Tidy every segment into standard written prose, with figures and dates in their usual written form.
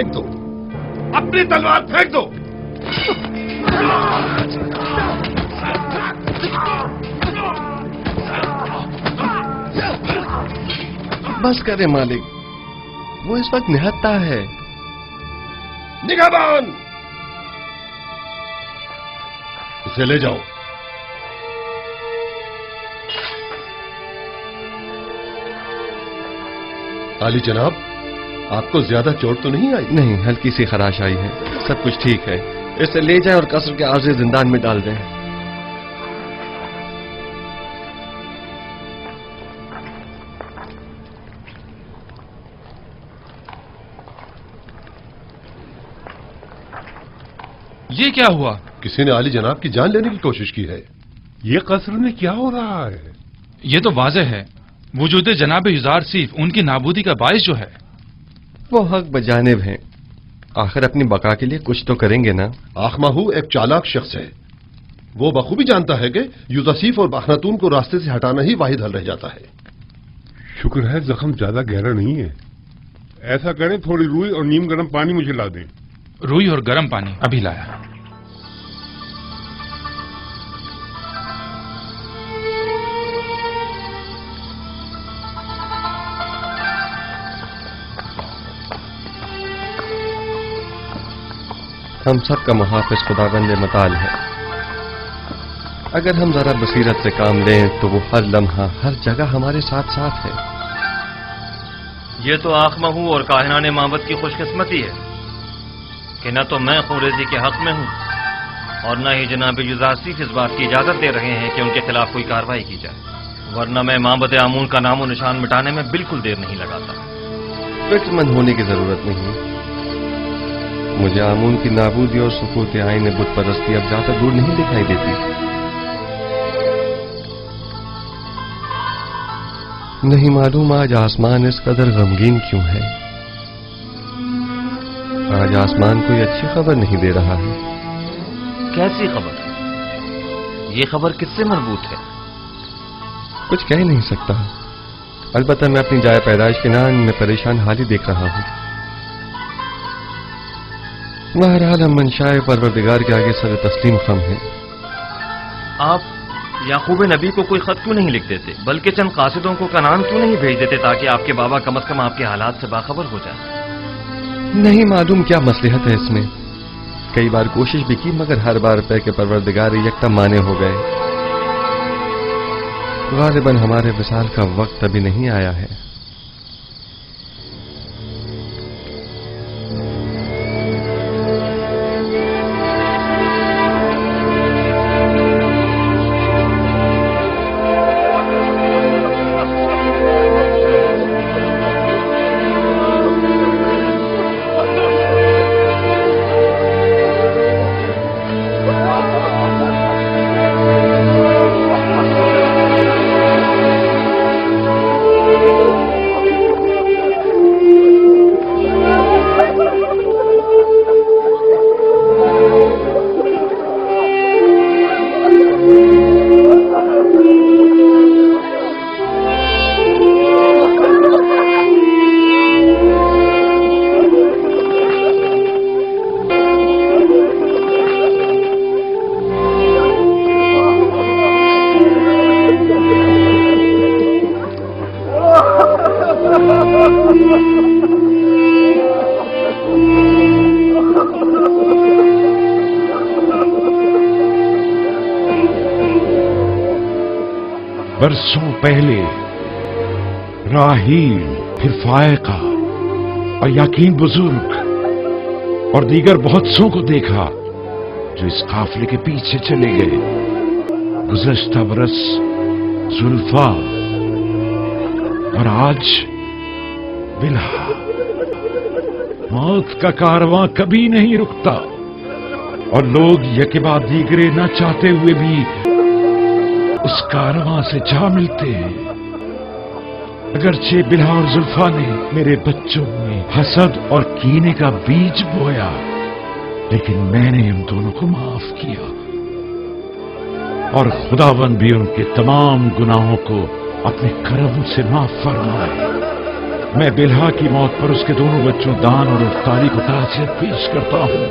پھینک دو، اپنی تلوار پھینک دو۔ بس کرے مالک، وہ اس وقت نہتا ہے۔ نگہبان، اسے لے جاؤ۔ عالی جناب، آپ کو زیادہ چوٹ تو نہیں آئی؟ نہیں، ہلکی سی خراش آئی ہے، سب کچھ ٹھیک ہے۔ اسے لے جائیں اور قصر کے عارضی زندان میں ڈال دیں۔ یہ کیا ہوا؟ کسی نے عالی جناب کی جان لینے کی کوشش کی ہے۔ یہ قصر میں کیا ہو رہا ہے؟ یہ تو واضح ہے، وجود جناب یزار سیف ان کی نابودی کا باعث جو ہے۔ وہ حق بجانب ہیں، آخر اپنی بقا کے لیے کچھ تو کریں گے نا۔ آخماہو ایک چالاک شخص ہے، وہ بخوبی جانتا ہے کہ یوزاسیف اور باخناتون کو راستے سے ہٹانا ہی واحد حل رہ جاتا ہے۔ شکر ہے زخم زیادہ گہرا نہیں ہے۔ ایسا کریں، تھوڑی روئی اور نیم گرم پانی مجھے لا دیں۔ روئی اور گرم پانی ابھی لایا۔ ہم سب کا محافظ خداوند متعال ہے، اگر ہم ذرا بصیرت سے کام لیں تو وہ ہر لمحہ ہر جگہ ہمارے ساتھ ساتھ ہے۔ یہ تو آخمہو اور کاہنان مابت کی خوش قسمتی ہے کہ نہ تو میں خونریزی کے حق میں ہوں اور نہ ہی جناب یزاسیف اس بات کی اجازت دے رہے ہیں کہ ان کے خلاف کوئی کارروائی کی جائے، ورنہ میں مابت آمون کا نام و نشان مٹانے میں بالکل دیر نہیں لگاتا۔ فکر مند ہونے کی ضرورت نہیں، مجھے آمون کی نابودی اور سقوط عین بت پرستی اب زیادہ دور نہیں دکھائی دیتی۔ نہیں معلوم آج آسمان اس قدر غمگین کیوں ہے۔ آج آسمان کوئی اچھی خبر نہیں دے رہا ہے۔ کیسی خبر؟ یہ خبر کس سے مربوط ہے؟ کچھ کہہ نہیں سکتا، البتہ میں اپنی جائے پیدائش کے نام میں پریشان حالی دیکھ رہا ہوں۔ بہرحال ہم منشائے پروردگار کے آگے سر تسلیم خم ہیں۔ آپ یعقوب نبی کو کوئی خط کیوں نہیں لکھ دیتے، بلکہ چند قاصدوں کو کنعان کیوں نہیں بھیج دیتے تاکہ آپ کے بابا کم از کم آپ کے حالات سے باخبر ہو جائیں؟ نہیں معلوم کیا مصلحت ہے اس میں، کئی بار کوشش بھی کی مگر ہر بار پہ کہ پروردگار یکتا مانے ہو گئے۔ غالباً ہمارے وصال کا وقت ابھی نہیں آیا ہے۔ برسوں پہلے راہیل، پھر فائقہ اور یقین بزرگ اور دیگر بہت سو کو دیکھا جو اس قافلے کے پیچھے چلے گئے۔ گزشتہ برس زلفا اور آج بلہا۔ موت کا کارواں کبھی نہیں رکتا اور لوگ یکے بعد دیگرے نہ چاہتے ہوئے بھی اس کارواں سے جا ملتے ہیں۔ اگرچہ بلہا اور زلفا نے میرے بچوں میں حسد اور کینے کا بیج بویا، لیکن میں نے ان دونوں کو معاف کیا اور خداوند بھی ان کے تمام گناہوں کو اپنے کرم سے معاف فرمائے۔ मैं बिलहा की मौत पर उसके दोनों बच्चों दान और इफ्तारी को ताज़ियत पेश करता हूं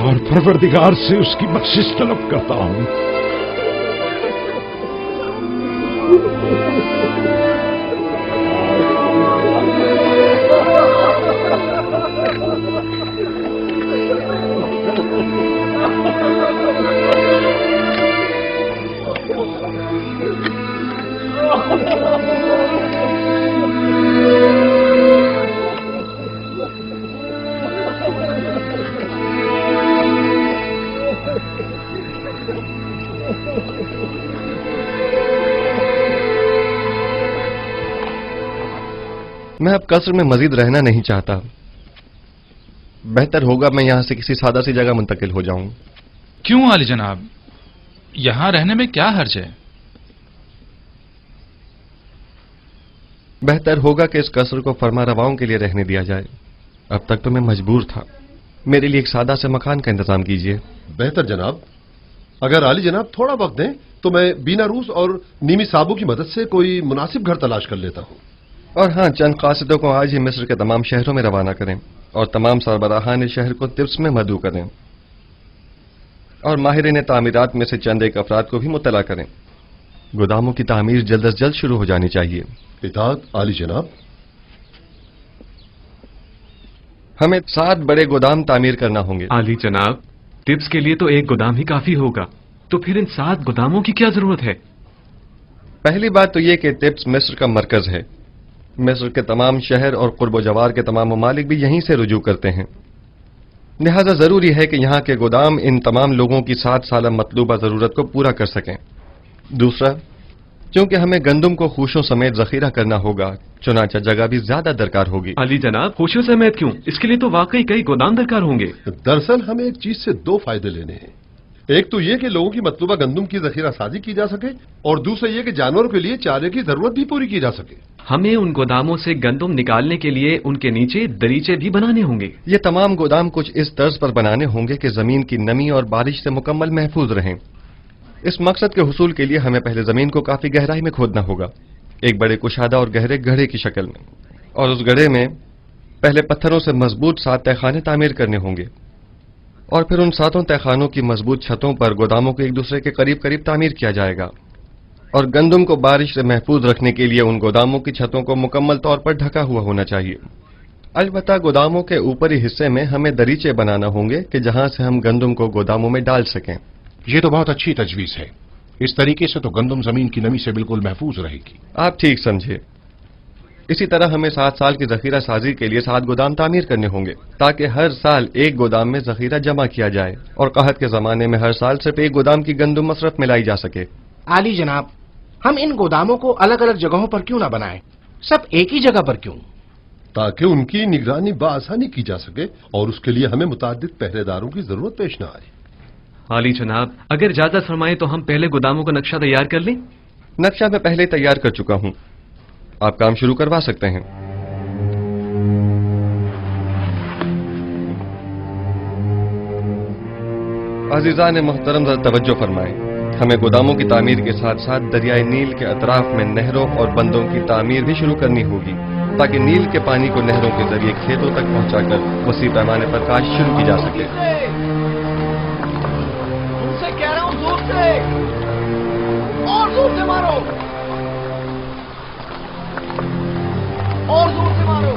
और परवरदिगार से उसकी बख्शिश तलब करता हूं। मैं अब कसर में मजीद रहना नहीं चाहता। बेहतर होगा मैं यहां से किसी सादा सी जगह मुंतकिल हो जाऊं। क्यों आली जनाब, यहां रहने में क्या हर्ज है? बेहतर होगा कि इस कसर को फरमा रवाओं के लिए रहने दिया जाए। अब तक तो मैं मजबूर था। मेरे लिए एक सादा से मकान का इंतजाम कीजिए। बेहतर जनाब, अगर आली जनाब थोड़ा वक्त दें तो मैं बीना रूस और नीमी साबू की मदद से कोई मुनासिब घर तलाश कर लेता हूं। और हाँ, चंद कासिदों को आज ही मिस्र के तमाम शहरों में रवाना करें और तमाम सरबराहान शहर को तिब्स में मदऊ करें और माहिरीन तामीरात में से चंद एक अफराद को भी मुत्तला करें। गोदामों की तामीर जल्द अज जल्द शुरू हो जानी चाहिए। इताअत आली जनाब। हमें 7 बड़े गोदाम तामीर करना होंगे। आली जनाब, तिब्स के लिए तो एक गोदाम ही काफी होगा, तो फिर इन 7 गोदामों की क्या जरूरत है? पहली बात तो यह कि तिब्स मिस्र का मरकज है। मिस्र के तमाम शहर और कुर्ब जवार के तमाम ममालिक भी यहीं से रुजू करते हैं। लिहाजा जरूरी है कि यहाँ के गोदाम इन तमाम लोगों की 7 साल मतलूबा जरूरत को पूरा कर सकें। दूसरा, क्योंकि हमें गंदम को खूशों समेत जखीरा करना होगा, चुनाचा जगह भी ज्यादा दरकार होगी। अली जनाब, खुशियों समेत क्यों? इसके लिए तो वाकई कई गोदाम दरकार होंगे। दरअसल हमें एक चीज से 2 फायदे लेने हैं। एक तो यह कि लोगों की मतलूबा गंदम की जखीरा साजी की जा सके और दूसरा यह कि जानवरों के लिए चारे की जरूरत भी पूरी की जा सके। हमें उन गोदामों से गंदम निकालने के लिए उनके नीचे दरीचे भी बनाने होंगे। ये तमाम गोदाम कुछ इस तर्ज पर बनाने होंगे कि जमीन की नमी और बारिश से मुकम्मल महफूज रहें। इस मकसद के हुसूल के लिए हमें पहले जमीन को काफी गहराई में खोदना होगा, एक बड़े कुशादा और गहरे गड्ढे की शक्ल में, और उस गड्ढे में पहले पत्थरों से मजबूत 7 तहखाने तामीर करने होंगे और फिर उन 7 तहखानों की मजबूत छतों पर गोदामों को एक दूसरे के करीब करीब तामीर किया जाएगा। और गंदम को बारिश से महफूज रखने के लिए उन गोदामों की छतों को मुकम्मल तौर पर ढका हुआ होना चाहिए। अलबत्ता गोदामों के ऊपरी हिस्से में हमें दरीचे बनाना होंगे कि जहां से हम गंदम को गोदामों में डाल सकें। ये तो बहुत अच्छी तजवीज है। इस तरीके से तो गंदम जमीन की नमी से बिल्कुल महफूज रहेगी। आप ठीक समझे। इसी तरह हमें 7 साल की जखीरा साजी के लिए 7 गोदाम तामीर करने होंगे ताकि हर साल एक गोदाम में जखीरा जमा किया जाए और कहत के जमाने में हर साल सिर्फ एक गोदाम की गंदम मसरफ मिलाई जा सके। आली जनाब, हम इन गोदामों को अलग अलग जगहों पर क्यों ना बनाएं? सब एक ही जगह पर क्यों? ताकि उनकी निगरानी बआसानी की जा सके और उसके लिए हमें मुताद्दिद पहरेदारों की जरूरत पेश न आए। आली जनाब, अगर इजाजत फरमाएं तो हम पहले गोदामों का नक्शा तैयार कर लें। नक्शा मैं पहले तैयार कर चुका हूं, आप काम शुरू करवा सकते हैं। अजीजा ने मोहतरम जरा तवज्जो फरमाएं। हमें गोदामों की तामीर के साथ साथ दरियाए नील के अतराफ में नहरों और बंदों की तामीर भी शुरू करनी होगी ताकि नील के पानी को नहरों के जरिए खेतों तक पहुंचाकर वसी पैमाने पर काश शुरू की जा सके। उनसे कह रहा हूं, जोर से और जोर से मारो, और जोर से मारो।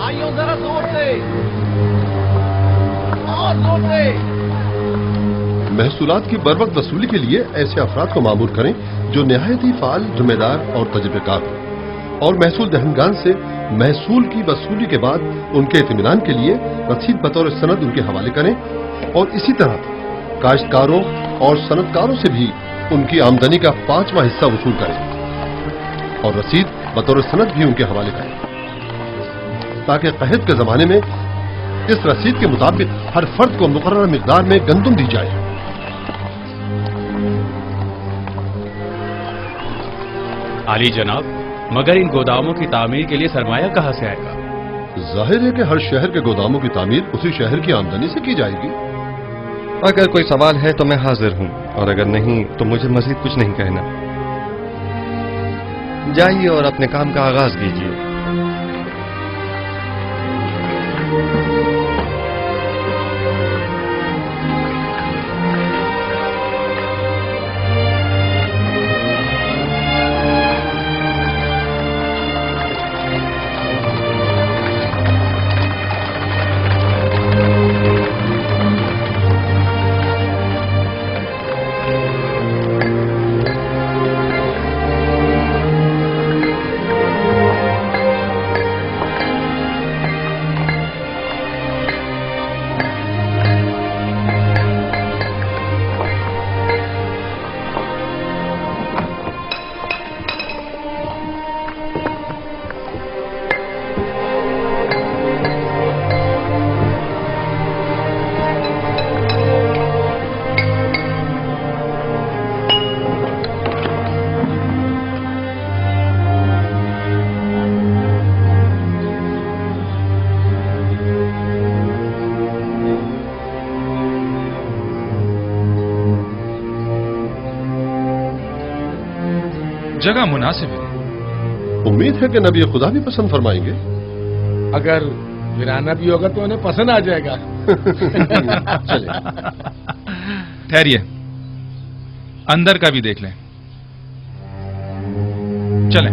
आइयो जरा जोर से और जोर से। महसूलात की बरवक्त वसूली के लिए ऐसे अफराद को मामूर करें जो निहायत ही फाल, जिम्मेदार और तजुर्बेकार हो और महसूल दहनगान से महसूल की वसूली के बाद उनके इत्मीनान के लिए रसीद बतौर सनद उनके हवाले करें और इसी तरह काश्तकारों और सनदकारों से भी उनकी आमदनी का 5वां हिस्सा वसूल करें और रसीद बतौर सनद भी उनके हवाले करें ताकि कहत के जमाने में इस रसीद के मुताबिक हर फर्द को मुकर्रर मिकदार में गंदम दी जाए। आली जनाब, मगर इन गोदामों की तामीर के लिए सरमाया कहां से आएगा? जाहिर है कि हर शहर के गोदामों की तामीर उसी शहर की आमदनी से की जाएगी। अगर कोई सवाल है तो मैं हाजिर हूं और अगर नहीं तो मुझे मजीद कुछ नहीं कहना। جائیے اور اپنے کام کا آغاز کیجیے۔ جگہ مناسب ہے۔ امید ہے کہ نبی خدا بھی پسند فرمائیں گے۔ اگر ویرانہ بھی ہوگا تو انہیں پسند آ جائے گا۔ چلیں۔ ٹھہریے، اندر کا بھی دیکھ لیں۔ چلیں۔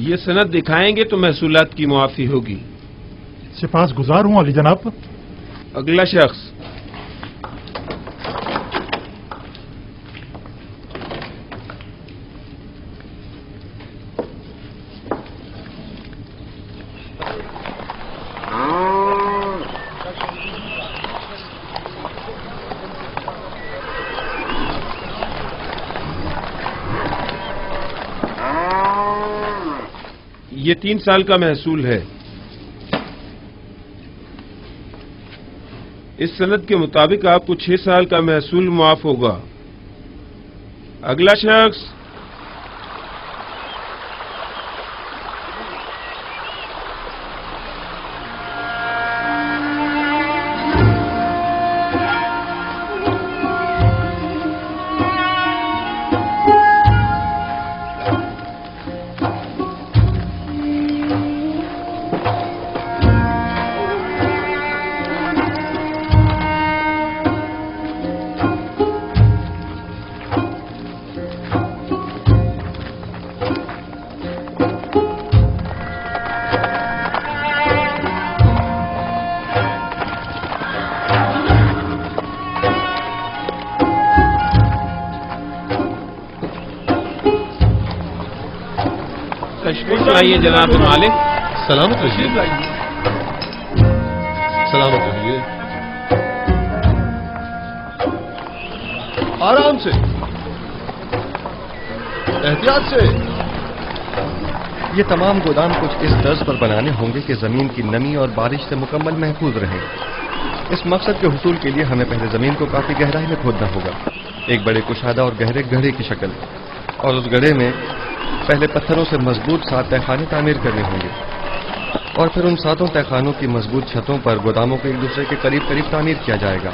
یہ سند دکھائیں گے تو محصولات کی معافی ہوگی۔ سپاس گزار ہوں علی جناب۔ اگلا شخص۔ یہ 3 سال کا محصول ہے۔ اس سند کے مطابق آپ کو 6 سال کا محصول معاف ہوگا۔ اگلا شخص۔ تشریف لائیے جناب مالک۔ سلامت رہیے۔ سلامت رہیے۔ آرام سے، احتیاط سے۔ یہ تمام گودام کچھ اس طرز پر بنانے ہوں گے کہ زمین کی نمی اور بارش سے مکمل محفوظ رہیں۔ اس مقصد کے حصول کے لیے ہمیں پہلے زمین کو کافی گہرائی میں کھودنا ہوگا، ایک بڑے کشادہ اور گہرے گڑھے کی شکل، اور اس گڑھے میں پہلے پتھروں سے مضبوط 7 تہخانے تعمیر کرنے ہوں گے، اور پھر ان 7 تہخانوں کی مضبوط چھتوں پر گوداموں کو ایک دوسرے کے قریب قریب تعمیر کیا جائے گا۔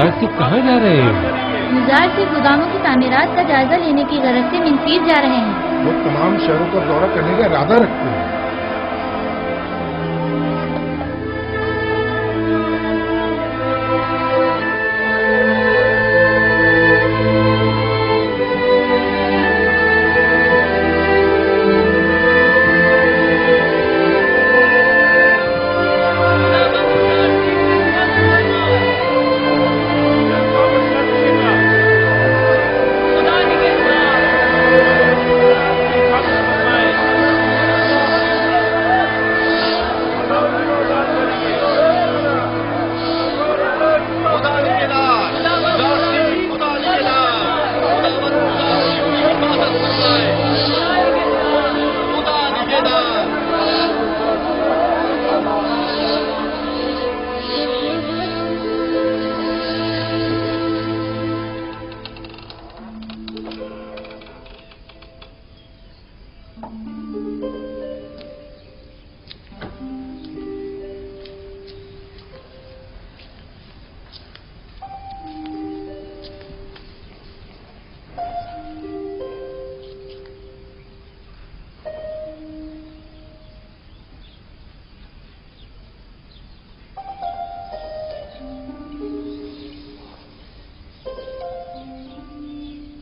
युजारसिफ कहाँ जा रहे हैं? युजारसिफ गोदामों की तामीरात का जायजा लेने की गरज से मिनफीस जा रहे हैं। वो तमाम शहरों का दौरा करने का इरादा रखते हैं।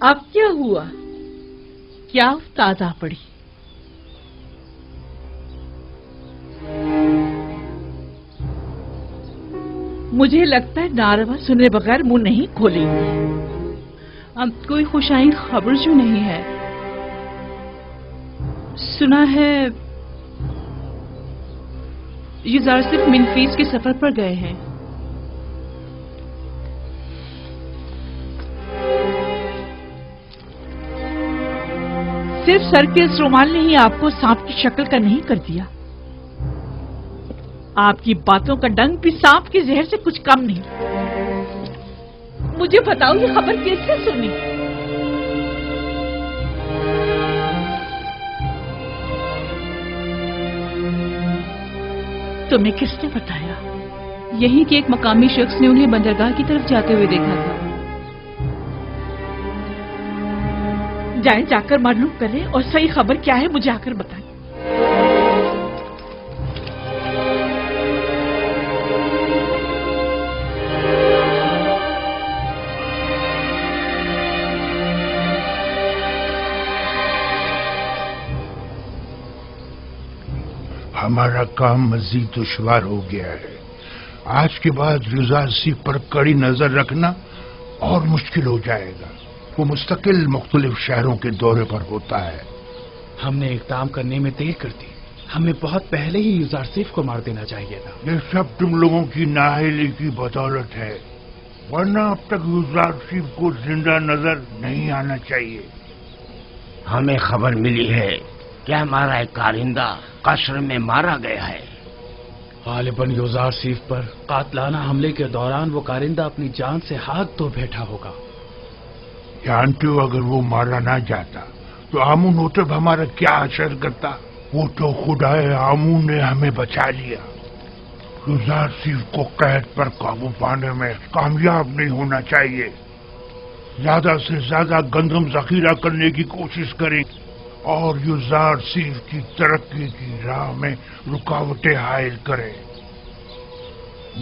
अब क्या हुआ? क्या ताजा पड़ी? मुझे लगता है नारवा सुने बगैर मुंह नहीं खोलेंगी। अब कोई खुशाइन खबर जो नहीं है। सुना है युजारसिफ मिनफीस के सफर पर गए हैं। सिर्फ सर के इस रुमाल ने ही आपको सांप की शक्ल का नहीं कर दिया। आपकी बातों का डंक भी सांप के जहर से कुछ कम नहीं। मुझे बताओ ये खबर कैसे सुनी? तुम्हें किसने बताया? यही कि एक मकामी शख्स ने उन्हें बंदरगाह की तरफ जाते हुए देखा था। जाएं, जाकर मालूम करें और सही खबर क्या है मुझे आकर बताएं। हमारा काम मजीद दुश्वार हो गया है। आज के बाद युजारसिफ पर कड़ी नजर रखना और मुश्किल हो जाएगा। वो मुस्तकिल मुख्तलिफ शहरों के दौरे पर होता है। हमने इक़दाम करने में देर कर दी। हमें बहुत पहले ही युजारसिफ को मार देना चाहिए था। ये सब तुम लोगों की नाअहली की बदौलत है, वरना अब तक युजारसिफ को जिंदा नजर नहीं आना चाहिए। हमें खबर मिली है कि हमारा एक कारिंदा कस्र में मारा गया है। गालिबन युजारसिफ पर कातलाना हमले के दौरान वो कारिंदा अपनी जान से हाथ धो बैठा होगा। जानते हो, अगर वो मारा ना जाता तो आमून होतब हमारा क्या असर करता। वो तो खुदाए आमून ने हमें बचा लिया। युजारसिफ को कैद पर काबू पाने में कामयाब नहीं होना चाहिए। ज्यादा से ज्यादा गंदम जखीरा करने की कोशिश करें और युजारसिफ की तरक्की की राह में रुकावटें हायल करें।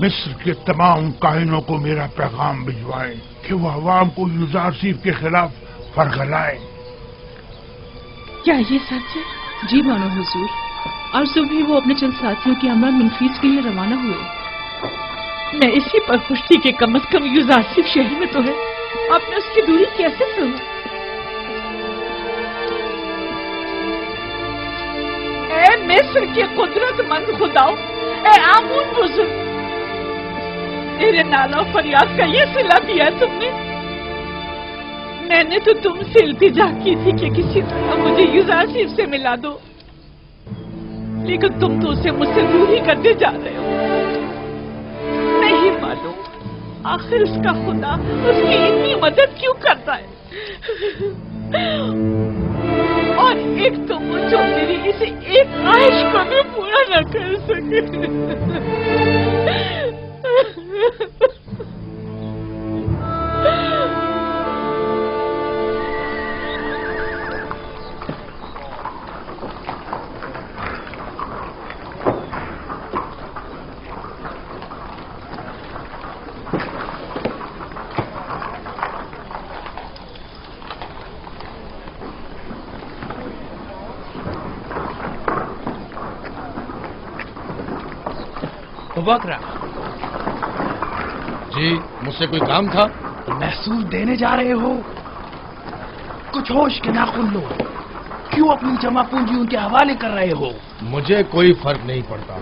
मिस्र के तमाम काहिनों को मेरा पैगाम भिजवाएं कि वो अवाम को युजारसिफ के खिलाफ फरगलाएं। क्या ये सच है? जी बानो हुजूर। और सुबह वो अपने चंद साथियों की हमरा मिनफीस के लिए रवाना हुए। मैं इसी पर खुश थी कि कम से कम युजारसिफ शहर में तो है। आपने उसकी दूरी कैसे सुनी? ए मिस्र के कुदरतमंद खुदाओं, ए आमून बुजुर्ग, मेरे नाला फरियाद का ये सिला दिया तुमने। मैंने तो तुमसे इल्तिजा की थी कि किसी तरह मुझे युजारसिफ से मिला दो, लेकिन तुम तो उसे मुझसे दूर ही करते जा रहे हो। नहीं मालूम आखिर उसका खुदा उसकी इतनी मदद क्यों करता है। और एक तो वो जो मेरी इसे एक ख्वाहिश को भी पूरा न कर सके। بکرا جی مجھ سے کوئی کام تھا؟ محصول دینے جا رہے ہو؟ کچھ ہوش کے ناخن لو، کیوں اپنی جمع پونجی ان کے حوالے کر رہے ہو؟ مجھے کوئی فرق نہیں پڑتا،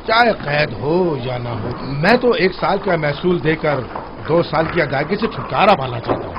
چاہے قید ہو یا نہ ہو، میں تو 1 سال کا محصول دے کر 2 سال کی ادائیگی سے چھٹکارا پانا چاہتا ہوں۔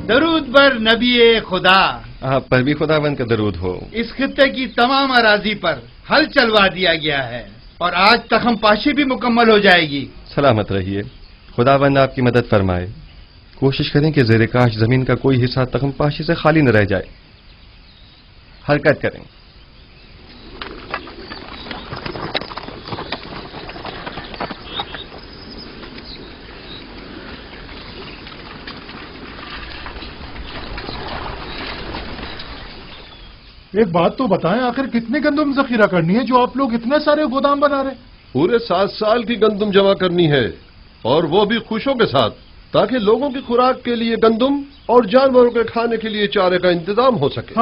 درود بر نبی خدا، آپ پر بھی خداوند کا درود ہو۔ اس خطے کی تمام اراضی پر ہل چلوا دیا گیا ہے اور آج تخم پاشی بھی مکمل ہو جائے گی۔ سلامت رہیے، خداوند آپ کی مدد فرمائے۔ کوشش کریں کہ زیر کاش زمین کا کوئی حصہ تخم پاشی سے خالی نہ رہ جائے۔ حرکت کریں۔ ایک بات تو بتائیں، آخر کتنے گندم ذخیرہ کرنی ہے جو آپ لوگ اتنے سارے گودام بنا رہے؟ پورے 7 سال کی گندم جمع کرنی ہے، اور وہ بھی خوشوں کے ساتھ، تاکہ لوگوں کی خوراک کے لیے گندم اور جانوروں کے کھانے کے لیے چارے کا انتظام ہو سکے۔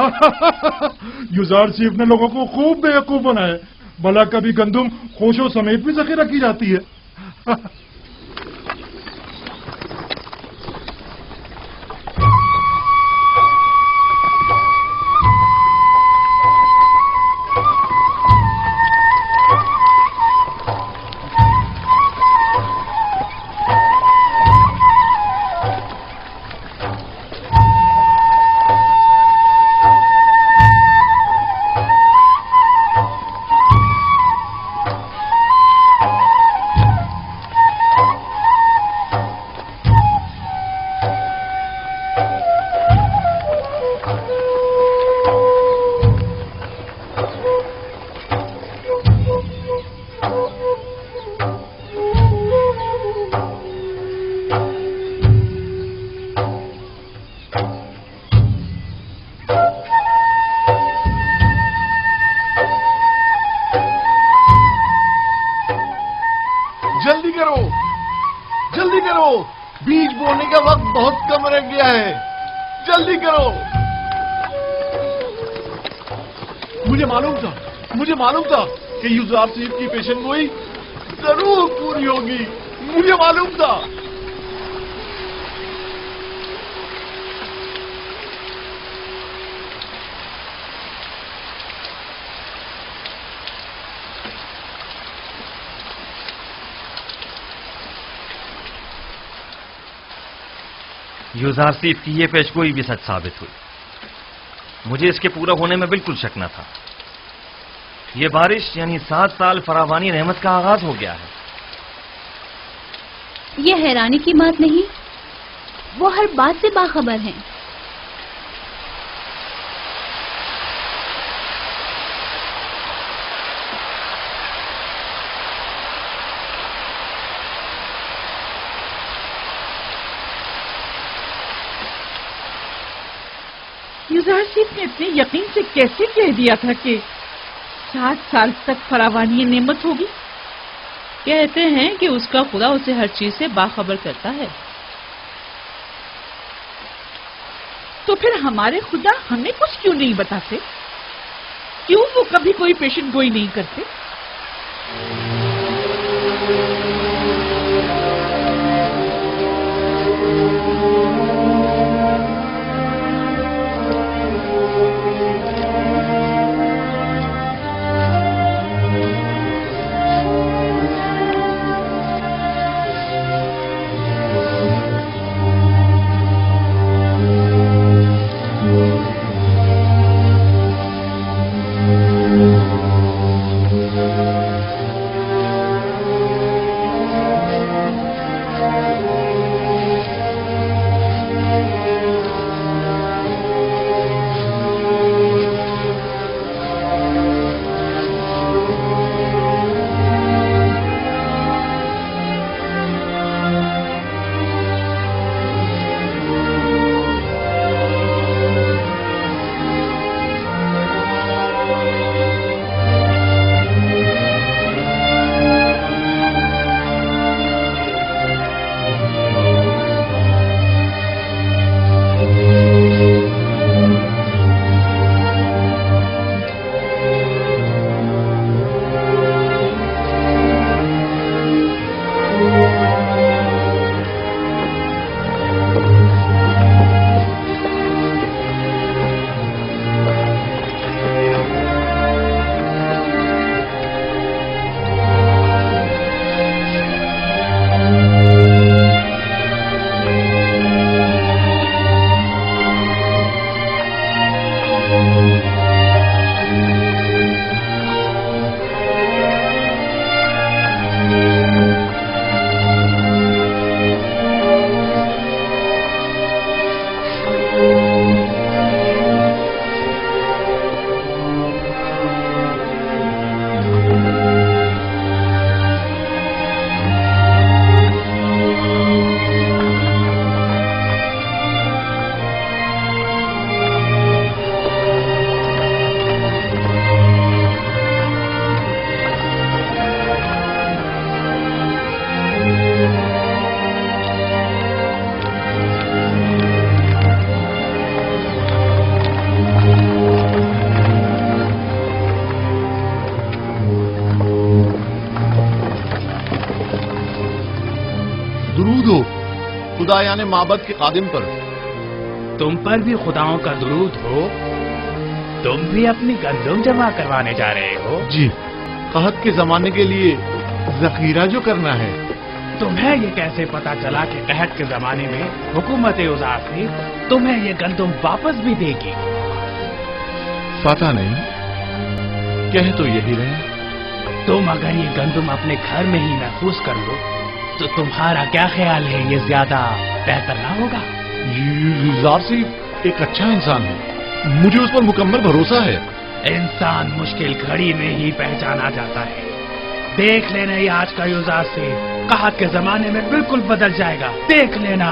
یوزار چیف نے لوگوں کو خوب بیوقوف بنایا، بھلا کبھی گندم خوشوں سمیت بھی ذخیرہ کی جاتی ہے۔ جلدی کرو، بیج بونے کا وقت بہت کم رہ گیا ہے، جلدی کرو۔ مجھے معلوم تھا کہ یوزار چیف کی پیشن گوئی ضرور پوری ہوگی، مجھے معلوم تھا۔ یوزارسیف کی یہ پیشگوئی بھی سچ ثابت ہوئی۔ مجھے اس کے پورا ہونے میں بالکل شک نہ تھا۔ یہ بارش یعنی 7 سال فراوانی رحمت کا آغاز ہو گیا ہے۔ یہ حیرانی کی بات نہیں، وہ ہر بات سے باخبر ہیں۔ یزار صاحب نے اتنے یقین سے کیسے کہہ دیا تھا کہ 60 سال تک فراوانی نعمت ہوگی؟ کہتے ہیں کہ اس کا خدا اسے ہر چیز سے باخبر کرتا ہے. تو پھر ہمارے خدا ہمیں کچھ کیوں نہیں بتاتے؟ کیوں وہ کبھی کوئی پیشن گوئی نہیں کرتے؟ خدا یعنی معبد کے خادم پر. تم پر بھی خداؤں کا درود ہو. تم بھی اپنی گندم جمع کروانے جا رہے ہو؟ جی، قحط کے زمانے کے لیے ذخیرہ جو کرنا ہے. تمہیں یہ کیسے پتا چلا کہ قحط کے زمانے میں حکومت یزار صاحب تمہیں یہ گندم واپس بھی دے گی؟ پتا نہیں، کہہ تو یہی رہے. تم اگر یہ گندم اپنے گھر میں ہی محفوظ کر لو تو تمہارا کیا خیال ہے، یہ زیادہ بہتر نہ ہوگا؟ یزار صاحب ایک اچھا انسان ہے، مجھے اس پر مکمل بھروسہ ہے. انسان مشکل گھڑی میں ہی پہچانا جاتا ہے. دیکھ لینا یہ آج کا یزار صاحب قحط کے زمانے میں بالکل بدل جائے گا. دیکھ لینا.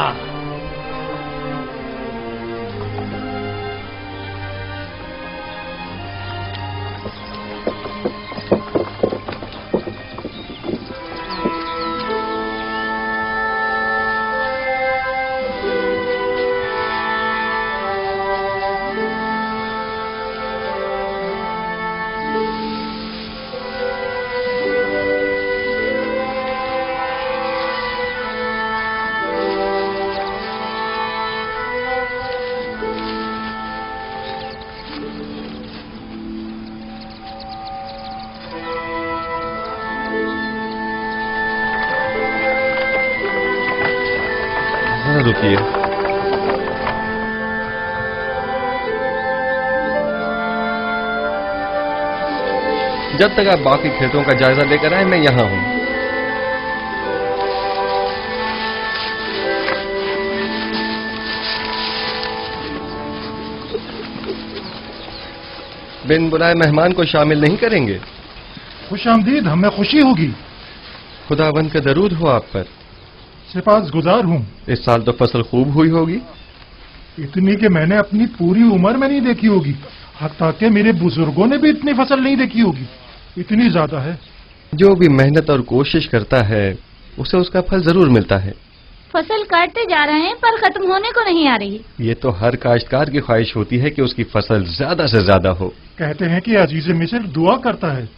رکیے. جب تک آپ باقی کھیتوں کا جائزہ لے کر آئے میں یہاں ہوں. بن بلائے مہمان کو شامل نہیں کریں گے؟ خوش آمدید، ہمیں خوشی ہوگی. خداوند کا درود ہو آپ پر. سپاس گزار ہوں. اس سال تو فصل خوب ہوئی ہوگی. इतनी कि मैंने अपनी पूरी उम्र में नहीं देखी होगी। हत्ता कि मेरे बुजुर्गों ने भी इतनी फसल नहीं देखी होगी। इतनी ज्यादा है। जो भी मेहनत और कोशिश करता है उसे उसका फल जरूर मिलता है। फसल काटते जा रहे हैं पर खत्म होने को नहीं आ रही। ये तो हर काश्तकार की ख्वाहिश होती है कि उसकी फसल ज्यादा से ज्यादा हो। कहते हैं कि अजीज मिस्र दुआ करता है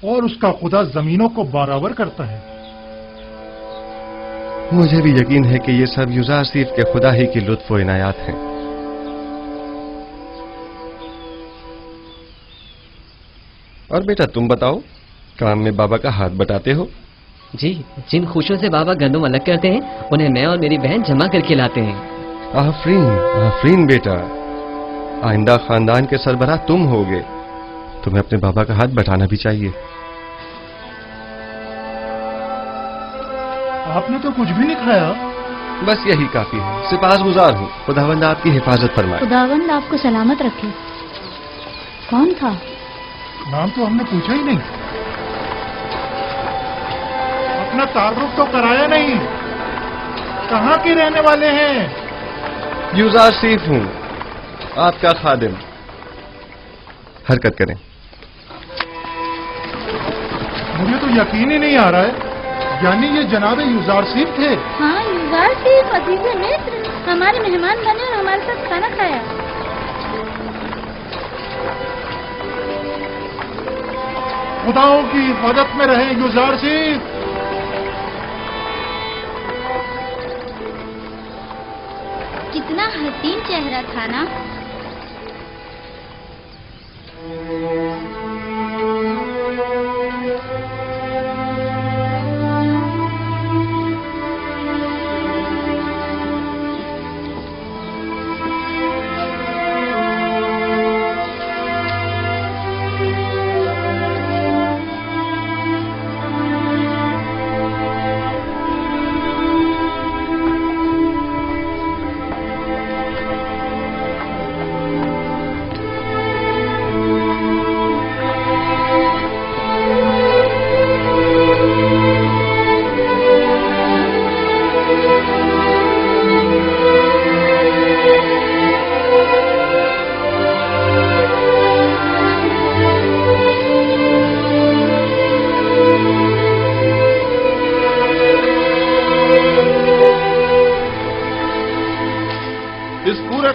और उसका खुदा जमीनों को बराबर करता है। मुझे भी यकीन है कि ये सब युजारसीफ के खुदा ही की लुत्फ व इनायात हैं। और बेटा तुम बताओ, काम में बाबा का हाथ बटाते हो? जी, जिन खुशियों से बाबा गंदम अलग करते हैं उन्हें मैं और मेरी बहन जमा करके लाते हैं। आफरीन आफरीन बेटा, आइंदा खानदान के सरबराह तुम होगे। तुम्हें अपने बाबा का हाथ बटाना भी चाहिए। आपने तो कुछ भी नहीं खाया। बस यही काफी है। सिपासगुजार हूँ। खुदावंद आपकी हिफाजत फरमाए। खुदावंद आपको सलामत रखे। कौन था? नाम तो हमने पूछा ही नहीं। अपना तारुफ तो कराया नहीं। कहाँ के रहने वाले हैं? युजारसीफ हूँ, आपका खादिम। हरकत करें। मुझे तो यकीन ही नहीं आ रहा है, यानी ये जनाब युजारसीफ थे। हाँ, युजारसीफ अजीज मिस्र हमारे मेहमान बने और हमारे साथ खाना खाया। खुदाओं की हिफाजत में रहे युजारसीफ। कितना हसीन चेहरा था ना।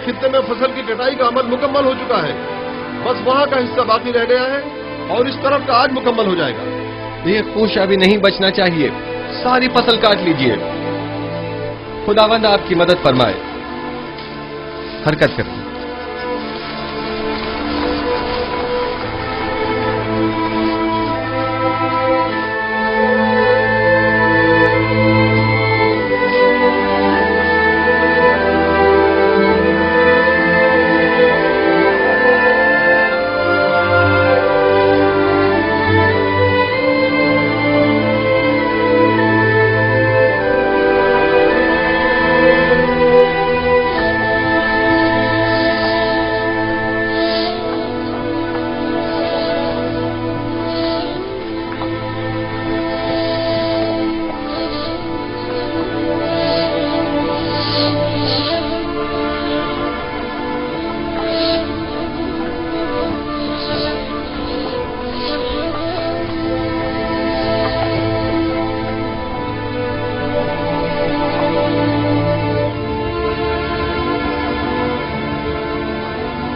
खित्ते में फसल की कटाई का अमल मुकम्मल हो चुका है। बस वहां का हिस्सा बाकी रह गया है और इस तरफ का आज मुकम्मल हो जाएगा। ये खुश अभी नहीं बचना चाहिए। सारी फसल काट लीजिए। खुदावंद आपकी मदद फरमाए। हरकत करें।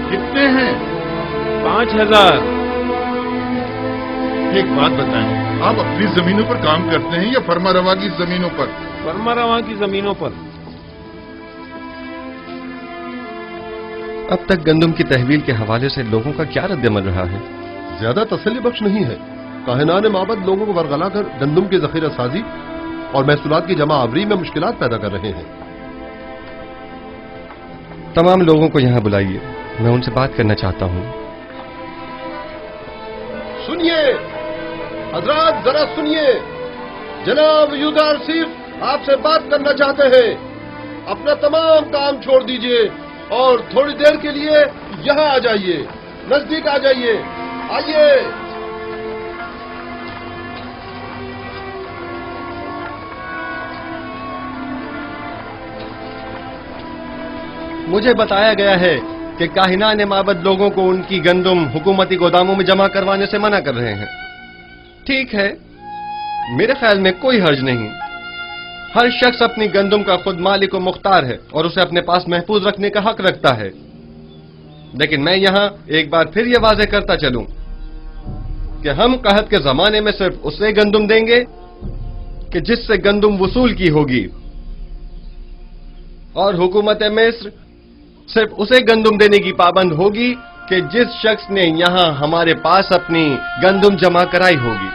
कितने हैं? 5000। एक बात बताएं, आप अपनी जमीनों पर काम करते हैं या फरमा रवा की जमीनों पर? फरमा रवा की जमीनों पर। अब तक गंदम की तहवील के हवाले से लोगों का क्या रद्दमल रहा है? ज्यादा तसल्ली बख्श नहीं है। काहिनान माबद लोगों को बरगला कर गंदम की जखीरा साजी और महसूलात की जमा आवरी में मुश्किलात पैदा कर रहे हैं। तमाम लोगों को यहाँ बुलाइए, मैं उनसे बात करना चाहता हूँ। सुनिए हजरात, जरा सुनिए। जनाब युजारसीफ आपसे बात करना चाहते हैं। अपना तमाम काम छोड़ दीजिए और थोड़ी देर के लिए यहाँ आ जाइए, नजदीक आ जाइए। आइए। مجھے بتایا گیا ہے کہ کاہنان معبد لوگوں کو ان کی گندم حکومتی گوداموں میں جمع کروانے سے منع کر رہے ہیں۔ ٹھیک ہے، میرے خیال میں کوئی حرج نہیں۔ ہر شخص اپنی گندم کا خود مالک و مختار ہے اور اسے اپنے پاس محفوظ رکھنے کا حق رکھتا ہے، لیکن میں یہاں ایک بار پھر یہ واضح کرتا چلوں کہ ہم قحط کے زمانے میں صرف اسے گندم دیں گے کہ جس سے گندم وصول کی ہوگی، اور حکومت مصر صرف اسے گندم دینے کی پابند ہوگی کہ جس شخص نے یہاں ہمارے پاس اپنی گندم جمع کرائی ہوگی۔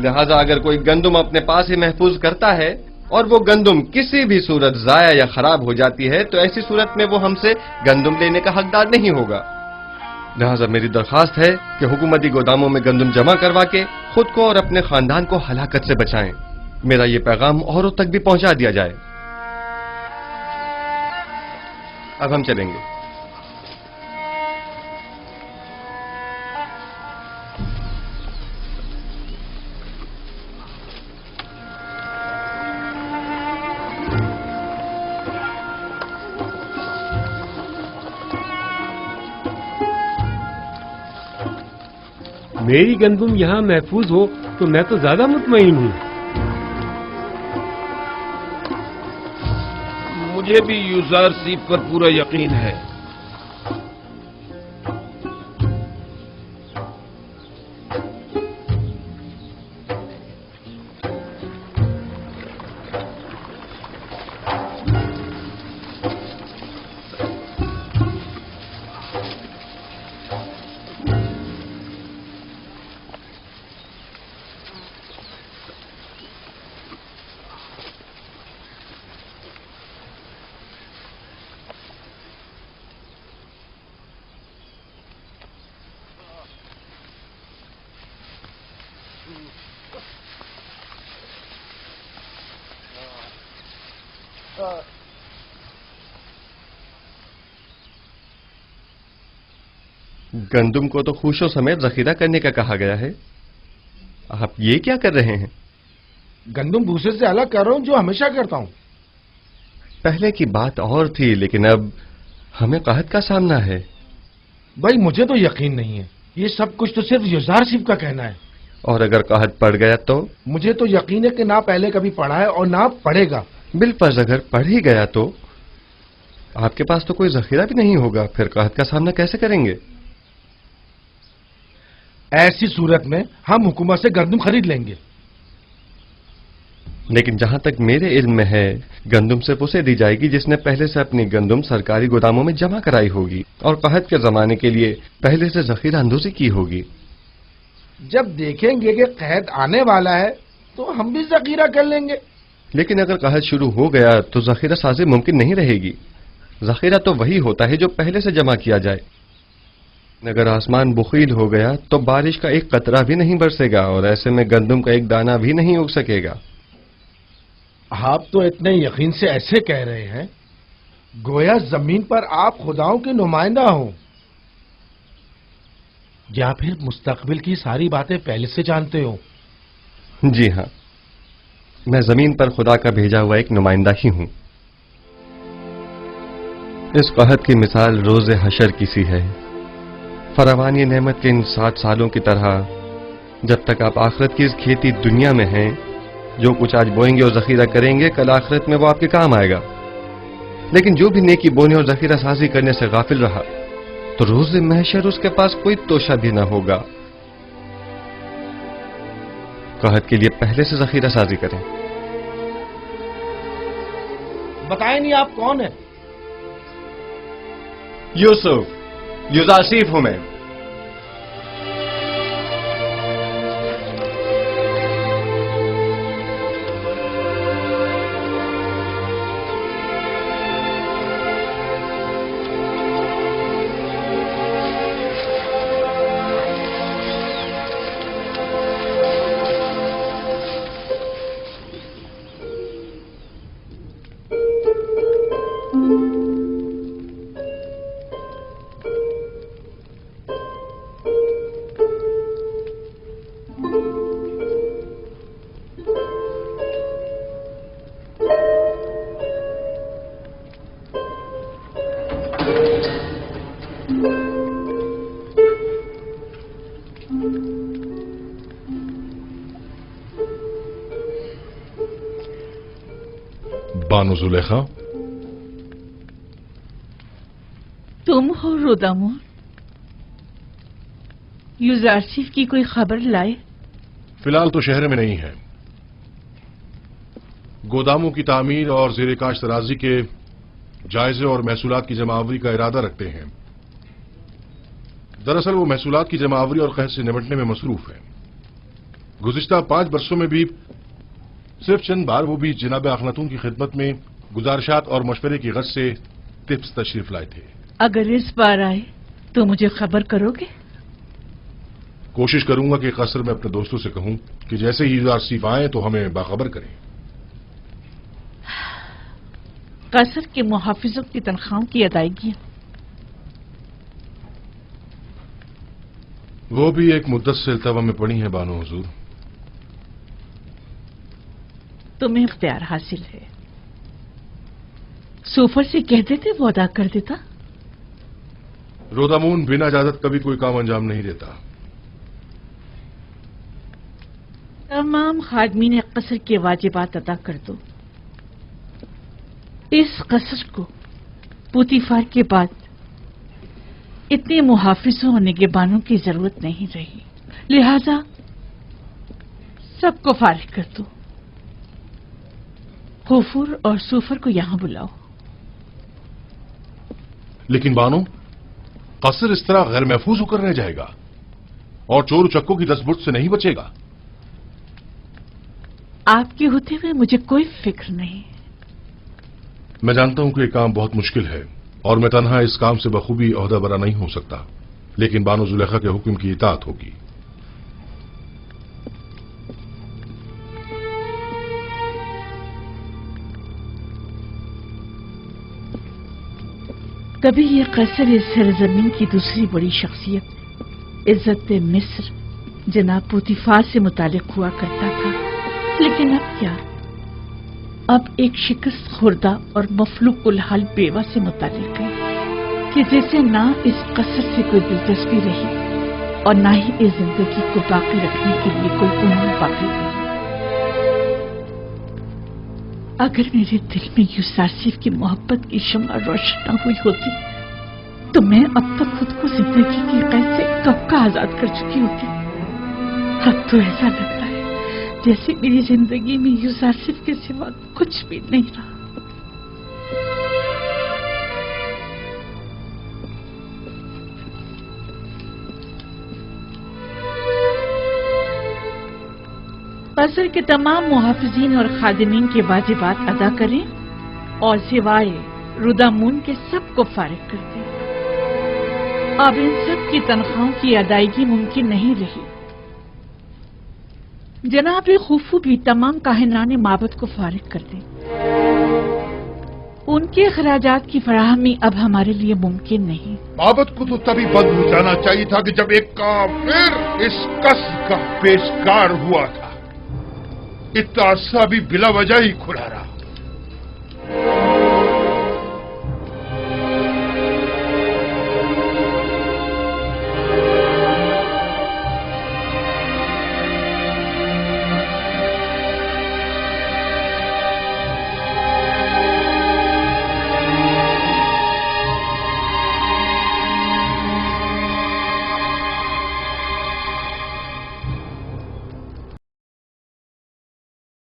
لہذا اگر کوئی گندم اپنے پاس ہی محفوظ کرتا ہے اور وہ گندم کسی بھی صورت ضائع یا خراب ہو جاتی ہے تو ایسی صورت میں وہ ہم سے گندم لینے کا حقدار نہیں ہوگا۔ لہذا میری درخواست ہے کہ حکومتی گوداموں میں گندم جمع کروا کے خود کو اور اپنے خاندان کو ہلاکت سے بچائیں۔ میرا یہ پیغام اوروں تک بھی پہنچا دیا جائے۔ اب ہم چلیں گے۔ میری گندم یہاں محفوظ ہو تو میں تو زیادہ مطمئن ہوں۔ مجھے بھی یوزارسیف پر پورا یقین ہے۔ گندم کو تو خوشوں سمیت ذخیرہ کرنے کا کہا گیا ہے، آپ یہ کیا کر رہے ہیں؟ گندم بھوسے سے الگ کر رہا ہوں جو ہمیشہ کرتا ہوں۔ پہلے کی بات اور تھی، لیکن اب ہمیں قحط کا سامنا ہے۔ بھائی مجھے تو یقین نہیں ہے، یہ سب کچھ تو صرف یوزارسیف کا کہنا ہے۔ اور اگر قحط پڑ گیا تو؟ مجھے تو یقین ہے کہ نہ پہلے کبھی پڑھا ہے اور نہ پڑھے گا۔ بالفرض اگر پڑ ہی گیا تو آپ کے پاس تو کوئی ذخیرہ بھی نہیں ہوگا، پھر قحط کا سامنا کیسے کریں گے؟ ایسی صورت میں ہم حکومت سے گندم خرید لیں گے۔ لیکن جہاں تک میرے علم میں ہے، گندم صرف اسے دی جائے گی جس نے پہلے سے اپنی گندم سرکاری گوداموں میں جمع کرائی ہوگی اور قحط کے زمانے کے لیے پہلے سے ذخیرہ اندوزی کی ہوگی۔ جب دیکھیں گے کہ قحط آنے والا ہے تو ہم بھی ذخیرہ کر لیں گے۔ لیکن اگر قحط شروع ہو گیا تو ذخیرہ سازی ممکن نہیں رہے گی۔ ذخیرہ تو وہی ہوتا ہے جو پہلے سے جمع کیا جائے۔ اگر آسمان بخیل ہو گیا تو بارش کا ایک قطرہ بھی نہیں برسے گا اور ایسے میں گندم کا ایک دانہ بھی نہیں اگ سکے گا۔ آپ تو اتنے یقین سے ایسے کہہ رہے ہیں گویا زمین پر آپ خداؤں کے نمائندہ ہوں، یا پھر مستقبل کی ساری باتیں پہلے سے جانتے ہو؟ جی ہاں، میں زمین پر خدا کا بھیجا ہوا ایک نمائندہ ہی ہوں۔ اس قحط کی مثال روز حشر کی سی ہے۔ فراوانی نعمت کے ان 60 سالوں کی طرح جب تک آپ آخرت کی اس کھیتی دنیا میں ہیں، جو کچھ آج بوئیں گے اور ذخیرہ کریں گے کل آخرت میں وہ آپ کے کام آئے گا۔ لیکن جو بھی نیکی بونے اور ذخیرہ سازی کرنے سے غافل رہا تو روز محشر اس کے پاس کوئی توشہ بھی نہ ہوگا۔ قحط کے لیے پہلے سے ذخیرہ سازی کریں۔ بتائیں نہیں آپ کون ہیں؟ یوسف، یوزارسیف ہوں میں۔ बानो जुलेखा, तुम हो रुदामुन? युजारसिफ की कोई खबर लाए? फिलहाल तो शहर में नहीं है। गोदामों की तामीर और ज़ेर काश्त तराजी के जायजे और महसूलात की जमावरी का इरादा रखते हैं। दरअसल वो महसूलात की जमावरी और कहत से निपटने में मसरूफ है। गुज़िश्ता 5 बरसों में भी सिर्फ चंद बार, वो भी जनाब अखनातून की खिदमत में गुजारिशात और मशवरे की गर्ज से टिप्स तशरीफ लाए थे। अगर इस बार आए तो मुझे खबर करोगे? कोशिश करूंगा कि कसर में अपने दोस्तों से कहूं कि जैसे ही युजारसिफ आए तो हमें बाखबर करें। कसर के मुहाफिजों की तनख्वाहों की अदायगी वो भी एक मुद्दत से इल्तवा में पड़ी है बानो हुजूर। तुम्हें इख्तियार हासिल है। सूफर से कह देते वो अदा कर देता। रोदामून बिना इजाजत कभी कोई काम अंजाम नहीं देता। तमाम खादमीन कसर के वाजिबात अदा कर दो। इस कसर को पुतीफार के बाद इतने मुहाफिजों और निगहबानों की जरूरत नहीं रही, लिहाजा सबको फारिग कर दो। हुफूर और सूफर को यहां बुलाओ। लेकिन बानो, कसर इस तरह गैर महफूज होकर रह जाएगा और चोर चक्कों की दस्तबुर्द से नहीं बचेगा। आपके होते हुए मुझे कोई फिक्र नहीं। मैं जानता हूं कि यह काम बहुत मुश्किल है और मैं तन्हा इस काम से बखूबी ओहदा बरा नहीं हो सकता, लेकिन बानो जुलेखा के हुक्म की इताअत होगी। कभी ये कसर इस सरजमीन की दूसरी बड़ी शख्सियत इज्जत मिस्र जनाब पुतीफार से मुतालिक हुआ करता था, लेकिन अब क्या? अब एक शिकस्त खुर्दा और मफलूक उल हाल बेवा से मुतालिक है कि जैसे ना इस कसर से कोई दिलचस्पी रही और ना ही इस जिंदगी को बाकी रखने के लिए कोई उम्मीद बाकी रही। अगर मेरे दिल में युसारसिफ की मोहब्बत की शम्मा रोशन न हुई होती तो मैं अब तक खुद को जिंदगी की कैद से कब का आजाद कर चुकी होती। अब तो ऐसा लगता है जैसे मेरी जिंदगी में युसारसिफ के सिवा कुछ भी नहीं रहा। कसर के तमाम मुहाफिजीन और खादिमीन के वाजिबात अदा करें और सिवाय रुदामून के सबको फारिग कर दें। अब इन सब की तनख्वाहों की अदायगी मुमकिन नहीं रही। जनाब खुफू भी तमाम काहिनाने माबद को फारिग कर दें। उनके अखराजात की फराहमी अब हमारे लिए मुमकिन नहीं। माबद को तो तभी बंद हो जाना चाहिए था कि जब एक काफिर इस कसर का पेशकार हुआ था। इतना अरसा भी बिला वजह ही खुला रहा।